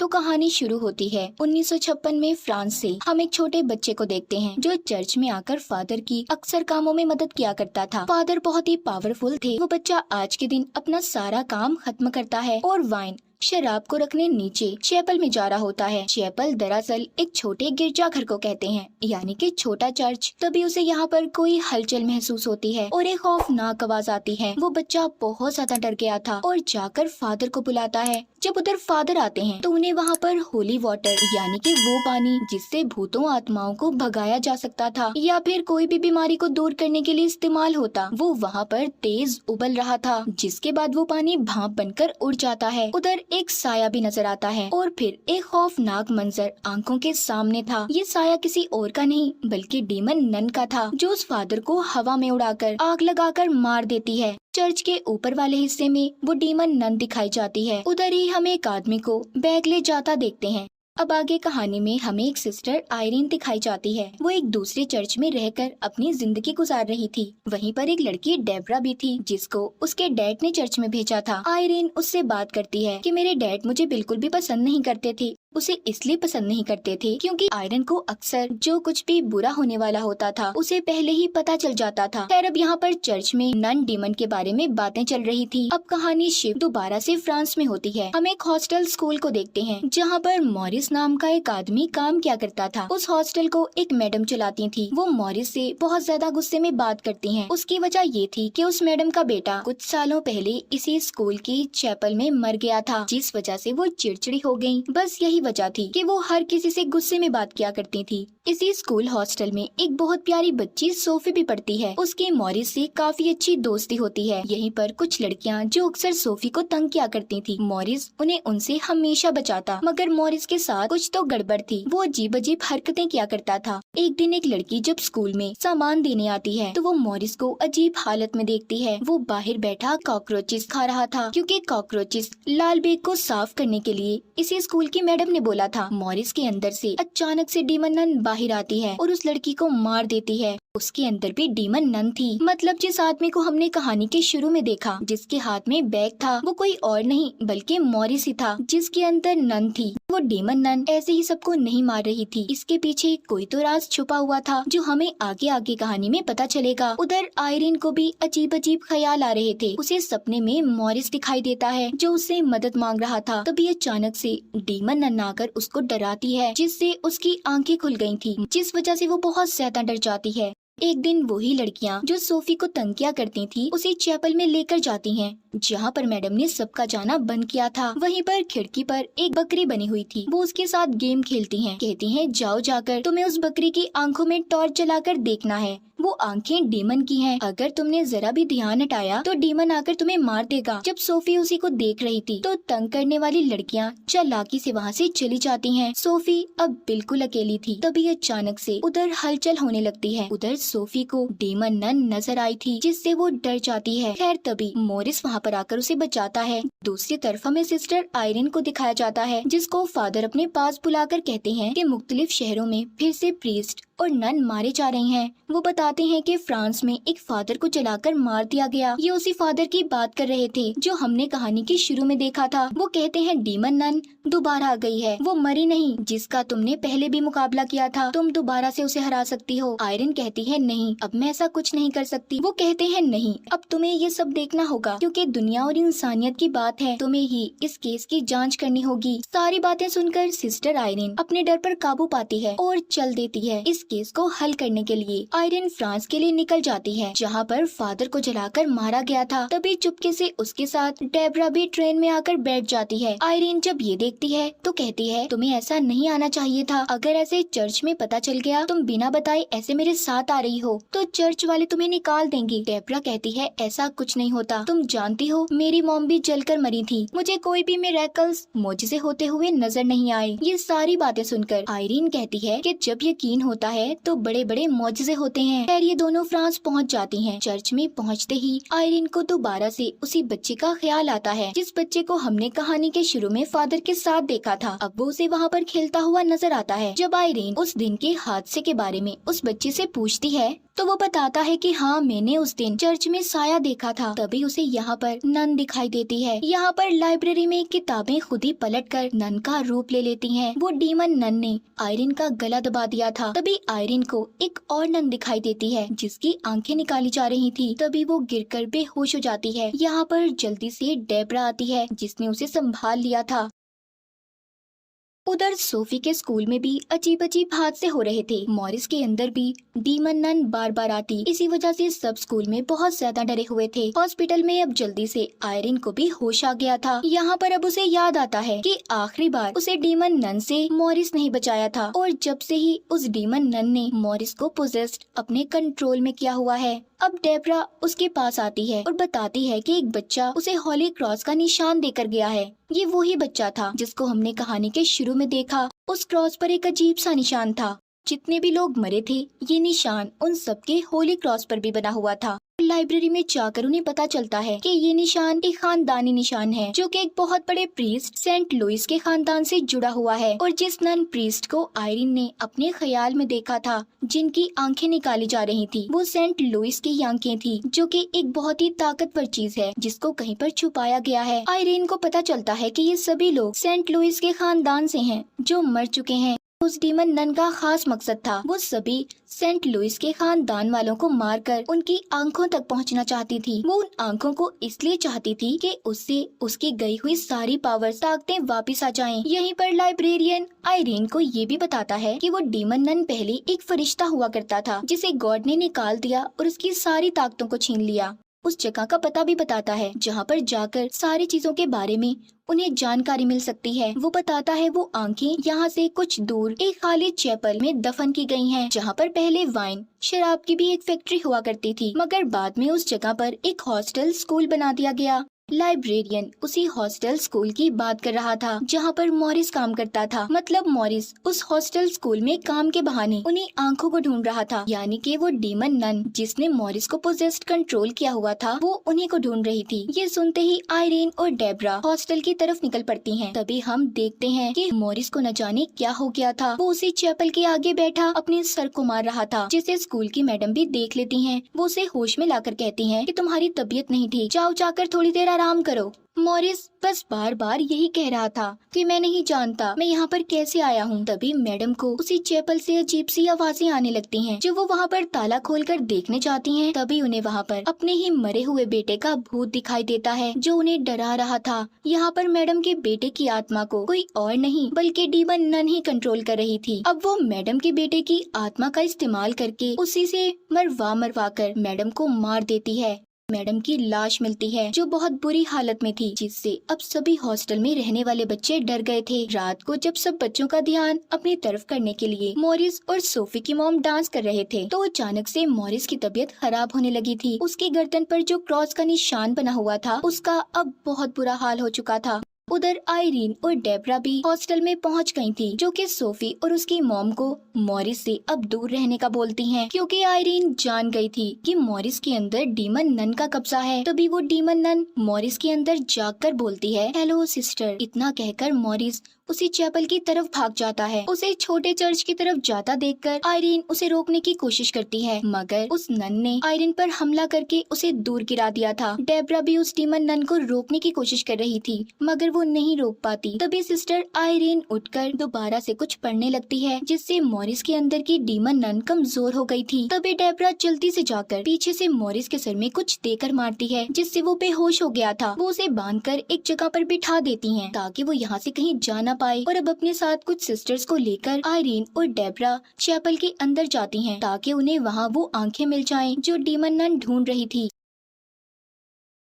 तो कहानी शुरू होती है 1956 में फ्रांस से। हम एक छोटे बच्चे को देखते हैं जो चर्च में आकर फादर की अक्सर कामों में मदद किया करता था। फादर बहुत ही पावरफुल थे। वो बच्चा आज के दिन अपना सारा काम खत्म करता है और वाइन शराब को रखने नीचे चैपल में जा रहा होता है। चैपल दरअसल एक छोटे गिरजाघर को कहते हैं, यानी कि छोटा चर्च। तभी उसे यहाँ पर कोई हलचल महसूस होती है और एक खौफनाक आवाज आती है। वो बच्चा बहुत ज्यादा डर गया था और जाकर फादर को बुलाता है। जब उधर फादर आते हैं तो उन्हें वहाँ पर होली वाटर यानी कि वो पानी जिससे भूतों आत्माओं को भगाया जा सकता था या फिर कोई भी बीमारी को दूर करने के लिए इस्तेमाल होता, वो वहाँ पर तेज उबल रहा था। जिसके बाद वो पानी भाप बनकर उड़ जाता है। उधर एक साया भी नजर आता है और फिर एक खौफनाक मंजर आंखों के सामने था। ये साया किसी और का नहीं बल्कि डीमन नन का था, जो उस फादर को हवा में उड़ाकर आग लगाकर मार देती है। चर्च के ऊपर वाले हिस्से में वो डीमन नन दिखाई जाती है। उधर ही हम एक आदमी को बैग ले जाता देखते हैं। अब आगे कहानी में हमें एक सिस्टर आयरीन दिखाई जाती है। वो एक दूसरे चर्च में रहकर अपनी जिंदगी गुजार रही थी। वहीं पर एक लड़की डेब्रा भी थी जिसको उसके डैड ने चर्च में भेजा था। आयरीन उससे बात करती है कि मेरे डैड मुझे बिल्कुल भी पसंद नहीं करते थे। उसे इसलिए पसंद नहीं करते थे क्योंकि आयरन को अक्सर जो कुछ भी बुरा होने वाला होता था उसे पहले ही पता चल जाता था। खैर अब यहाँ पर चर्च में नन डीमन के बारे में बातें चल रही थी। अब कहानी शिफ्ट दोबारा से फ्रांस में होती है। हम एक हॉस्टल स्कूल को देखते हैं जहाँ पर मॉरिस नाम का एक आदमी काम किया करता था। उस हॉस्टल को एक मैडम चलाती थी। वो मॉरिस से बहुत ज्यादा गुस्से में बात करती है। उसकी वजह ये थी कि उस मैडम का बेटा कुछ सालों पहले इसी स्कूल की चैपल में मर गया था, जिस वजह से वो चिड़चिड़ी हो गयी। बस यही वजह थी कि वो हर किसी से गुस्से में बात किया करती थी। इसी स्कूल हॉस्टल में एक बहुत प्यारी बच्ची सोफी भी पढ़ती है। उसकी मॉरिस से काफी अच्छी दोस्ती होती है। यहीं पर कुछ लड़कियां जो अक्सर सोफी को तंग किया करती थी, मॉरिस उन्हें उनसे हमेशा बचाता। मगर मॉरिस के साथ कुछ तो गड़बड़ थी। वो अजीब अजीब हरकतें किया करता था। एक दिन एक लड़की जब स्कूल में सामान देने आती है तो वो मॉरिस को अजीब हालत में देखती है। वो बाहर बैठा कॉकरोचेस खा रहा था क्योंकि कॉकरोचेस लाल बैग को साफ करने के लिए इसी स्कूल की मैडम ने बोला था। मॉरिस के अंदर से अचानक से डीमन नन बाहर आती है और उस लड़की को मार देती है। उसके अंदर भी डीमन नन थी। मतलब जिस आदमी को हमने कहानी के शुरू में देखा जिसके हाथ में बैग था वो कोई और नहीं बल्कि मॉरिस ही था जिसके अंदर नन थी। वो डीमन नन ऐसे ही सबको नहीं मार रही थी। इसके पीछे कोई तो राज छुपा हुआ था जो हमें आगे आगे कहानी में पता चलेगा। उधर आयरीन को भी अजीब अजीब ख्याल आ रहे थे। उसे सपने में मॉरिस दिखाई देता है जो उससे मदद मांग रहा था। तभी अचानक से डीमन नन आकर उसको डराती है जिससे उसकी आंखें खुल गई थी, जिस वजह से वो बहुत ज्यादा डर जाती है। एक दिन वही लड़कियां जो सोफी को तंग किया करती थी उसे चैपल में लेकर जाती हैं जहाँ पर मैडम ने सबका जाना बंद किया था। वहीं पर खिड़की पर एक बकरी बनी हुई थी। वो उसके साथ गेम खेलती हैं। कहती हैं जाओ जाकर तुम्हें उस बकरी की आंखों में टॉर्च जलाकर देखना है। वो आंखें डीमन की हैं। अगर तुमने जरा भी ध्यान हटाया तो डीमन आकर तुम्हें मार देगा। जब सोफी उसी को देख रही थी तो तंग करने वाली लड़कियां चालाकी से वहाँ से चली जाती हैं। सोफी अब बिल्कुल अकेली थी। तभी अचानक से उधर हलचल होने लगती है। उधर सोफी को डीमन नन नजर आई थी जिससे वो डर जाती है। खैर तभी मॉरिस वहाँ पर आकर उसे बचाता है। दूसरी तरफ हमें सिस्टर आयरीन को दिखाया जाता है जिसको फादर अपने पास बुलाकर कहते हैं कि मुख्तलिफ शहरों में फिर से प्रीस्ट और नन मारे जा रहे हैं। वो बताते हैं कि फ्रांस में एक फादर को जलाकर मार दिया गया। ये उसी फादर की बात कर रहे थे जो हमने कहानी के शुरू में देखा था। वो कहते हैं डीमन नन दोबारा आ गई है। वो मरी नहीं जिसका तुमने पहले भी मुकाबला किया था। तुम दोबारा से उसे हरा सकती हो। आयरन कहती है नहीं, अब मैं ऐसा कुछ नहीं कर सकती। वो कहते हैं नहीं, अब तुम्हें ये सब देखना होगा क्योंकि दुनिया और इंसानियत की बात है। तुम्हें ही इस केस की जांच करनी होगी। सारी बातें सुनकर सिस्टर आयरन अपने डर पर काबू पाती है और चल देती है। इस केस को हल करने के लिए आयरन फ्रांस के लिए निकल जाती है जहाँ पर फादर को जलाकर मारा गया था। तभी चुपके से उसके साथ डेब्रा भी ट्रेन में आकर बैठ जाती है। आयरन जब ये देखती है तो कहती है तुम्हें ऐसा नहीं आना चाहिए था। अगर ऐसे चर्च में पता चल गया तुम बिना बताए ऐसे मेरे साथ आ रही हो तो चर्च वाले तुम्हें निकाल देंगे। डेब्रा कहती है ऐसा कुछ नहीं होता। तुम जानती हो मेरी मॉम भी जलकर मरी थी। मुझे कोई भी मिरेकल्स मोजिज़े होते हुए नजर नहीं आए। ये सारी बातें सुनकर आयरन कहती है कि जब यकीन होता है तो बड़े बड़े मोजिज़े होते हैं। खैर ये दोनों फ्रांस पहुंच जाती हैं। चर्च में पहुंचते ही आयरन को दोबारा से उसी बच्चे का ख्याल आता है जिस बच्चे को हमने कहानी के शुरू में फादर के साथ देखा था। अब वो उसे वहाँ पर खेलता हुआ नजर आता है। जब आयरन उस दिन के हादसे के बारे में उस बच्चे से पूछती है तो वो बताता है कि हाँ, मैंने उस दिन चर्च में साया देखा था। तभी उसे यहाँ पर नन दिखाई देती है। यहाँ पर लाइब्रेरी में किताबें खुद ही पलटकर नन का रूप ले लेती हैं। वो डीमन नन ने आयरिन का गला दबा दिया था। तभी आयरिन को एक और नन दिखाई देती है जिसकी आंखें निकाली जा रही थी। तभी वो गिरकर बेहोश हो जाती है। यहाँ पर जल्दी से डेब्रा आती है जिसने उसे संभाल लिया था। उधर सोफी के स्कूल में भी अजीब अजीब हादसे हो रहे थे। मॉरिस के अंदर भी डीमन नन बार बार आती। इसी वजह से सब स्कूल में बहुत ज्यादा डरे हुए थे। हॉस्पिटल में अब जल्दी से आयरिन को भी होश आ गया था। यहाँ पर अब उसे याद आता है कि आखिरी बार उसे डीमन नन से मॉरिस नहीं बचाया था, और जब से ही उस डीमन नन ने मॉरिस को पोजेस्ड अपने कंट्रोल में किया हुआ है। अब डेब्रा उसके पास आती है और बताती है कि एक बच्चा उसे हॉली क्रॉस का निशान देकर गया है। ये वही बच्चा था जिसको हमने कहानी के शुरू में देखा। उस क्रॉस पर एक अजीब सा निशान था। जितने भी लोग मरे थे, ये निशान उन सबके होली क्रॉस पर भी बना हुआ था। लाइब्रेरी में जाकर उन्हें पता चलता है कि ये निशान एक खानदानी निशान है जो कि एक बहुत बड़े प्रीस्ट सेंट लुइस के खानदान से जुड़ा हुआ है। और जिस नन प्रीस्ट को आयरिन ने अपने ख्याल में देखा था, जिनकी आंखें निकाली जा रही थी, वो सेंट लुइस की आंखें थी, जो कि एक बहुत ही ताकतवर चीज है जिसको कहीं पर छुपाया गया है। आयरिन को पता चलता है कि ये सभी लोग सेंट लुइस के खानदान से हैं जो मर चुके हैं। उस डीमन नन का खास मकसद था, वो सभी सेंट लुइस के खानदान वालों को मारकर उनकी आंखों तक पहुंचना चाहती थी। वो उन आंखों को इसलिए चाहती थी कि उससे उसकी गई हुई सारी पावर्स, ताकतें वापस आ जाएं। यहीं पर लाइब्रेरियन आयरिन को ये भी बताता है कि वो डीमन नन पहले एक फरिश्ता हुआ करता था जिसे गॉड ने निकाल दिया और उसकी सारी ताकतों को छीन लिया। उस जगह का पता भी बताता है जहाँ पर जाकर सारी चीजों के बारे में उन्हें जानकारी मिल सकती है। वो बताता है वो आंखें यहाँ से कुछ दूर एक खाली चैपल में दफन की गई हैं, जहाँ पर पहले वाइन शराब की भी एक फैक्ट्री हुआ करती थी, मगर बाद में उस जगह पर एक हॉस्टल स्कूल बना दिया गया। लाइब्रेरियन उसी हॉस्टल स्कूल की बात कर रहा था जहाँ पर मॉरिस काम करता था। मतलब मॉरिस उस हॉस्टल स्कूल में काम के बहाने उन्हीं आंखों को ढूंढ रहा था, यानी कि वो डीमन नन जिसने मॉरिस को पोजेस्ड कंट्रोल किया हुआ था, वो उन्हीं को ढूंढ रही थी। ये सुनते ही आयरिन और डेब्रा हॉस्टल की तरफ निकल पड़ती हैं। तभी हम देखते हैं कि मॉरिस को न जाने क्या हो गया था। वो उसी चैपल के आगे बैठा अपने सर को मार रहा था, जिसे स्कूल की मैडम भी देख लेती हैं। वो उसे होश में लाकर कहती हैं कि तुम्हारी तबीयत नहीं ठीक, जाओ जाकर थोड़ी देर आराम करो। मॉरिस बस बार बार यही कह रहा था कि मैं नहीं जानता मैं यहाँ पर कैसे आया हूँ। तभी मैडम को उसी चैपल से अजीब सी आवाजें आने लगती हैं। जब वो वहाँ पर ताला खोलकर देखने जाती हैं, तभी उन्हें वहाँ पर अपने ही मरे हुए बेटे का भूत दिखाई देता है जो उन्हें डरा रहा था। यहाँ पर मैडम के बेटे की आत्मा को कोई और नहीं बल्कि डीमन नन ही कंट्रोल कर रही थी। अब वो मैडम के बेटे की आत्मा का इस्तेमाल करके उसी से मरवा कर मैडम को मार देती है। मैडम की लाश मिलती है जो बहुत बुरी हालत में थी, जिससे अब सभी हॉस्टल में रहने वाले बच्चे डर गए थे। रात को जब सब बच्चों का ध्यान अपनी तरफ करने के लिए मॉरिस और सोफी की मॉम डांस कर रहे थे, तो अचानक से मॉरिस की तबीयत खराब होने लगी थी। उसकी गर्दन पर जो क्रॉस का निशान बना हुआ था, उसका अब बहुत बुरा हाल हो चुका था। उधर आयरीन और डेब्रा भी हॉस्टल में पहुंच गई थी, जो कि सोफी और उसकी मॉम को मॉरिस से अब दूर रहने का बोलती हैं, क्योंकि आयरीन जान गई थी कि मॉरिस के अंदर डीमन नन का कब्जा है। तभी वो डीमन नन मॉरिस के अंदर जाकर बोलती है, हेलो सिस्टर। इतना कहकर मॉरिस उसी चैपल की तरफ भाग जाता है। उसे छोटे चर्च की तरफ जाता देखकर आयरीन उसे रोकने की कोशिश करती है, मगर उस नन ने आयरीन पर हमला करके उसे दूर गिरा दिया था। डेब्रा भी उस डीमन नन को रोकने की कोशिश कर रही थी, मगर वो नहीं रोक पाती। तभी सिस्टर आयरीन उठकर दोबारा से कुछ पढ़ने लगती है, जिससे मॉरिस के अंदर की डीमन नन कमजोर हो गई थी। तभी डेब्रा जल्दी से जाकर पीछे से मॉरिस के सर में कुछ देकर मारती है, जिससे वो बेहोश हो गया था। वो उसे बांधकर एक जगह पर बिठा देती हैं, ताकि वो यहाँ से कहीं जा ना पाए। और अब अपने साथ कुछ सिस्टर्स को लेकर आयरीन और डेब्रा चैपल के अंदर जाती हैं, ताकि उन्हें वहाँ वो आंखें मिल जाएं जो डीमन नन ढूंढ रही थी।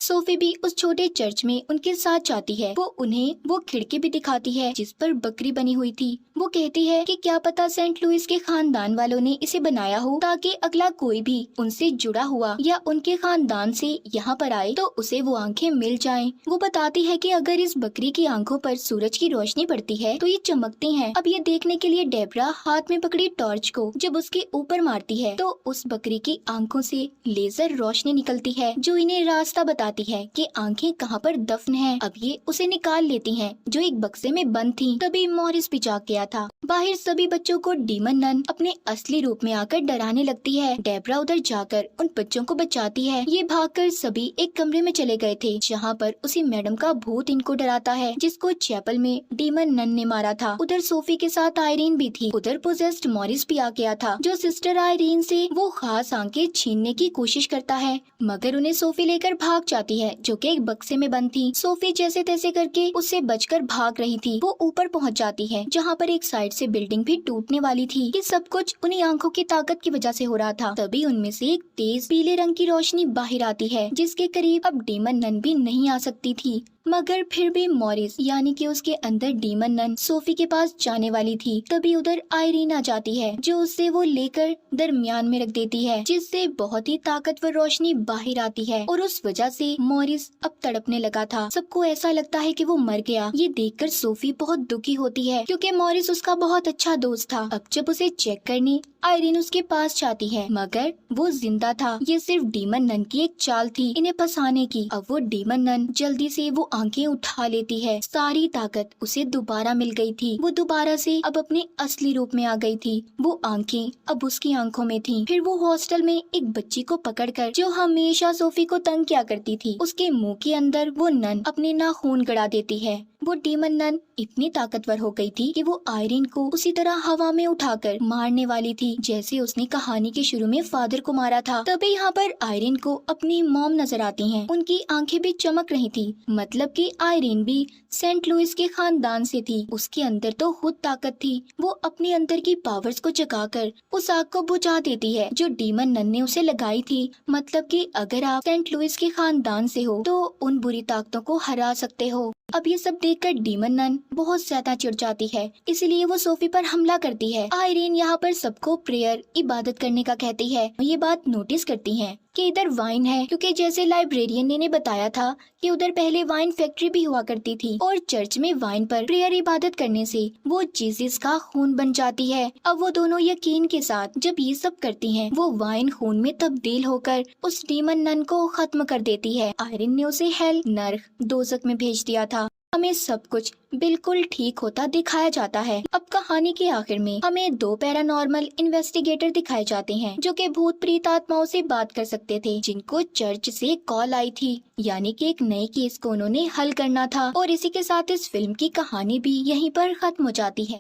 सोफी भी उस छोटे चर्च में उनके साथ जाती है। वो उन्हें वो खिड़की भी दिखाती है जिस पर बकरी बनी हुई थी। वो कहती है कि क्या पता सेंट लुइस के खानदान वालों ने इसे बनाया हो, ताकि अगला कोई भी उनसे जुड़ा हुआ या उनके खानदान से यहाँ पर आए तो उसे वो आंखें मिल जाएं। वो बताती है कि अगर इस बकरी की आंखों पर सूरज की रोशनी पड़ती है तो ये चमकती हैं। अब ये देखने के लिए डेब्रा हाथ में पकड़ी टॉर्च को जब उसके ऊपर मारती है, तो उस बकरी की आंखों से लेजर रोशनी निकलती है जो इन्हें रास्ता बता बताती है कि आंखें कहाँ पर दफन है। अब ये उसे निकाल लेती हैं, जो एक बक्से में बंद थी। तभी मॉरिस भी जाग गया था। बाहर सभी बच्चों को डीमन नन अपने असली रूप में आकर डराने लगती है। डेब्रा उधर जाकर उन बच्चों को बचाती है। ये भागकर सभी एक कमरे में चले गए थे, जहाँ पर उसी मैडम का भूत इनको डराता है, जिसको चैपल में डीमन नन ने मारा था। उधर सोफी के साथ आयरीन भी थी। उधर पोजेस्ड मॉरिस भी आ गया था, जो सिस्टर आयरीन से वो खास आंखें छीनने की कोशिश करता है, मगर उन्हें सोफी लेकर भाग जाती है, जो कि एक बक्से में बंद थी। सोफी जैसे तैसे करके उससे बचकर भाग रही थी। वो ऊपर पहुंच जाती है, जहाँ पर एक साइड से बिल्डिंग भी टूटने वाली थी। ये सब कुछ उन्हीं आंखों की ताकत की वजह से हो रहा था। तभी उनमें से एक तेज पीले रंग की रोशनी बाहर आती है, जिसके करीब अब डीमन नन भी नहीं आ सकती थी। मगर फिर भी मॉरिस यानी कि उसके अंदर डीमन नन सोफी के पास जाने वाली थी। तभी उधर आयरीन आ जाती है, जो उससे वो लेकर दरमियान में रख देती है, जिससे बहुत ही ताकतवर रोशनी बाहर आती है। और उस वजह से मॉरिस अब तड़पने लगा था। सबको ऐसा लगता है कि वो मर गया। ये देखकर सोफी बहुत दुखी होती है, क्योंकि मॉरिस उसका बहुत अच्छा दोस्त था। अब जब उसे चेक करने आयरीन उसके पास जाती है, मगर वो जिंदा था। ये सिर्फ डीमन नन की एक चाल थी इन्हें फंसाने की। अब वो डीमन नन जल्दी से वो आंखें उठा लेती है। सारी ताकत उसे दोबारा मिल गई थी। वो दोबारा से अब अपने असली रूप में आ गई थी। वो आंखें अब उसकी आंखों में थी। फिर वो हॉस्टल में एक बच्ची को पकड़कर, जो हमेशा सोफी को तंग किया करती थी, उसके मुंह के अंदर वो नन अपने नाखून गड़ा देती है। वो डीमन नन इतनी ताकतवर हो गई थी कि वो आयरीन को उसी तरह हवा में उठाकर मारने वाली थी, जैसे उसने कहानी के शुरू में फादर को मारा था। तभी यहाँ पर आयरीन को अपनी मॉम नजर आती हैं। उनकी आंखें भी चमक रही थी, मतलब कि आयरीन भी सेंट लुइस के खानदान से थी। उसके अंदर तो खुद ताकत थी। वो अपने अंदर की पावर्स को जगाकर उस आग को बुझा देती है, जो डीमन नन ने उसे लगाई थी। मतलब कि अगर आप सेंट लुइस के खानदान से हो तो उन बुरी ताकतों को हरा सकते हो। अब ये सब देखकर डीमन नन बहुत ज्यादा चिढ़ जाती है, इसलिए वो सोफी पर हमला करती है। आयरीन यहाँ पर सबको प्रेयर इबादत करने का कहती है। ये बात नोटिस करती है कि इधर वाइन है, क्योंकि जैसे लाइब्रेरियन ने बताया था कि उधर पहले वाइन फैक्ट्री भी हुआ करती थी, और चर्च में वाइन पर प्रेयर इबादत करने से वो जीसस का खून बन जाती है। अब वो दोनों यकीन के साथ जब ये सब करती हैं, वो वाइन खून में तब्दील होकर उस डीमन नन को खत्म कर देती है। आयरीन ने उसे हेल नर्क दोजक में भेज दिया था। हमें सब कुछ बिल्कुल ठीक होता दिखाया जाता है। अब कहानी के आखिर में हमें 2 पैरानॉर्मल इन्वेस्टिगेटर दिखाए जाते हैं, जो कि भूत प्रेत आत्माओं से बात कर सकते थे, जिनको चर्च से कॉल आई थी, यानी कि एक नए केस को उन्होंने हल करना था। और इसी के साथ इस फिल्म की कहानी भी यहीं पर खत्म हो जाती है।